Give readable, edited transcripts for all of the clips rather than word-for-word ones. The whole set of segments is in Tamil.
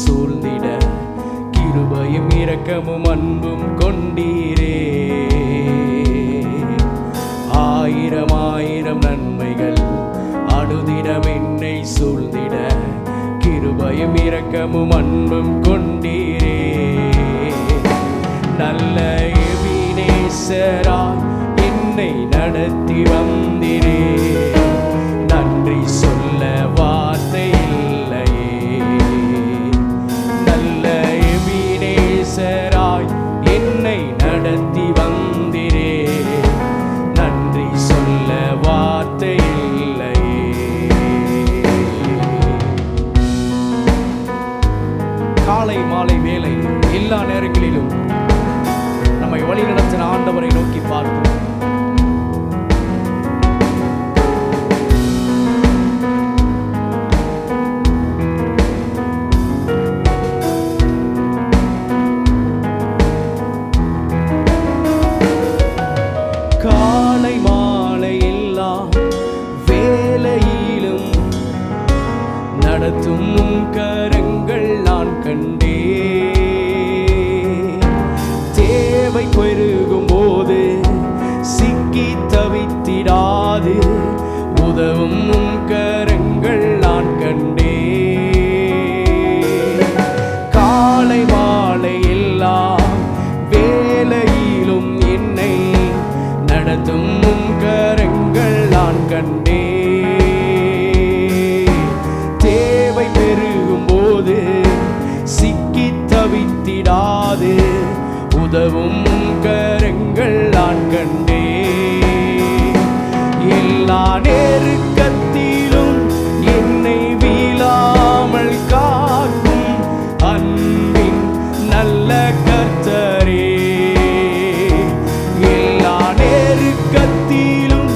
சூழ்ந்திட கிருபையும் இரக்கமும் அன்பும் கொண்டீரே. ஆயிரம் ஆயிரம் நன்மைகள் அனுதினம் என்னை சூழ்ந்திட கிருபையும் இரக்கமும் அன்பும் கொண்டீரே. நல்ல எபினேசராய் என்னை நடத்தி வந்தீரே. நன்றி சொல்ல வார்த்தை இல்லையே. நல்ல எபினேசராய் என்னை நடத்தி வந்தீரே. நன்றி சொல்ல வார்த்தை இல்லையே. காலை மாலை வேலை எல்லா நேரங்களிலும் நம்மை வழி நடத்தின ஆண்டவரை நோக்கி பார்ப்போம். காலை மாலை எல்லா வேலையிலும் நடத்தும் கரங்கள் நான் கண்டே. தேவை பெருகும் போது சிக்கி தவித்திடாது உதவும் கரங்கள் நான் கண்டே. காலை மாலை எல்லா வேலையிலும் என்னை நடத்தும் கரங்கள் நான் கண்டே. தேவை பெருகும் போது சிக்கி தவித்திடாது உதவும் கரங்கள் நான் கண்டே. எல்லா நெருக்கத்திலும் என்னை வீழாமல் காக்கும் அன்பின் நல்ல கர்த்தரே. எல்லா நெருக்கத்திலும்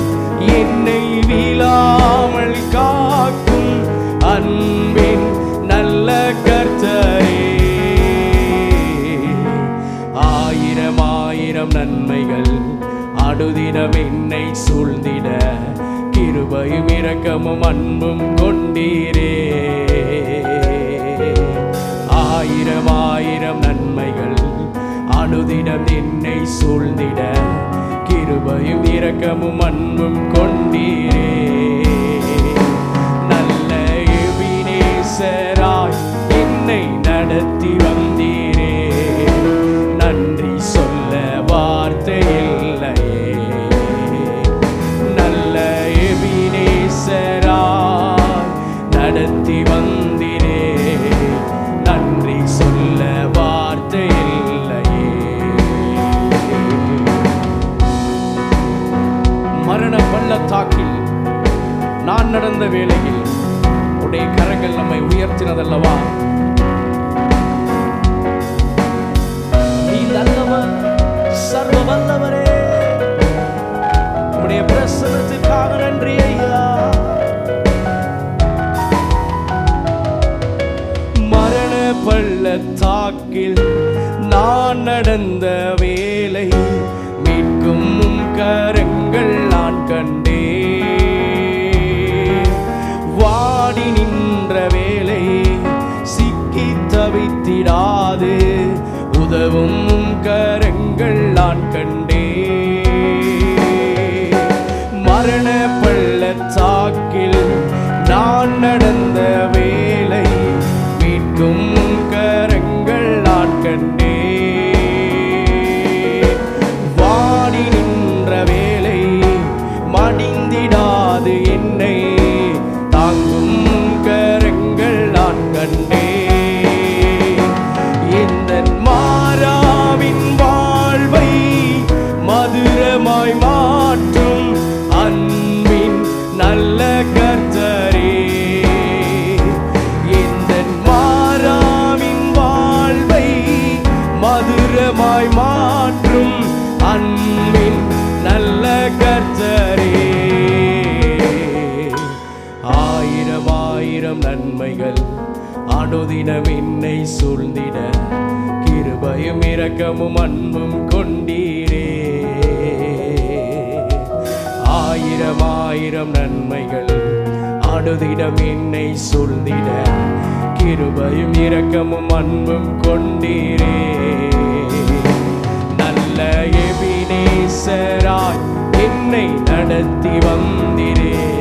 என்னை வீழாமல் காக்கும் அன்பின் நல்ல கர்த்தரே. ஆயிரம் ஆயிரம் நன்மைகள் அனுதினம் என்னை சூழ்ந்திட கிருபையும் இரக்கமும் அன்பும் கொண்டீரே. ஆயிரம் ஆயிரம் நன்மைகள் அனுதினம் என்னை சூழ்ந்திட கிருபையும் இரக்கமும் அன்பும் கொண்டீரே. நல்ல எபினேசராய் என்னை நடத்தி வந்தீரே. நன்றி சொல்ல வார்த்தை இல்லையே. நல்ல எபினேசராய் நடத்தி வந்தீரே. நன்றி சொல்ல வார்த்தை இல்லையே. மரண பள்ளத்தாக்கில் நான் நடந்த வேளையில் உடைய கரங்கள் நம்மை உயர்த்தினதல்லவா. நீ நல்லவர், சர்வ வல்லவரே. உடைய பிரசன்னத்துக்காக நன்றி ஐயா. மரண பள்ளத்தாக்கில் நான் நடந்த வேளை மீட்கும் கரங்கள் நான் கண்டே. வாடி நின்ற வேளை சிக்கி தவித்திடாது உதவும் கரங்கள் நான் கண்டே. மரண பள்ளத்தாக்கில் நான் நடந்த வேளை மீட்கும் கரங்கள் நான் கண்டே. வாடி நின்ற வேளை மடிந்திடாது என்னை தாங்கும் கரங்கள் நான் கண்டே. எந்தன் மாறாவின் வாழ்வை மதுரமாய் மாற்றும் அன்பின் நல்ல கர்த்தரே. எந்தன் மாறாவின் வாழ்வை மதுரமாய் மாற்றும் அன்பின் நல்ல கர்த்தரே. ஆயிரம் ஆயிரம் நன்மைகள் அனுதினம் என்னை சூழ்ந்திட கிருபையும் இரக்கமும் அன்பும் கொண்டீரே. ஆயிரம் ஆயிரம் நன்மைகள் அனுதினம் என்னை சூழ்ந்திட கிருபையும் இரக்கமும் அன்பும் கொண்டீரே. நல்ல எபினேசராய் என்னை நடத்தி வந்தீரே.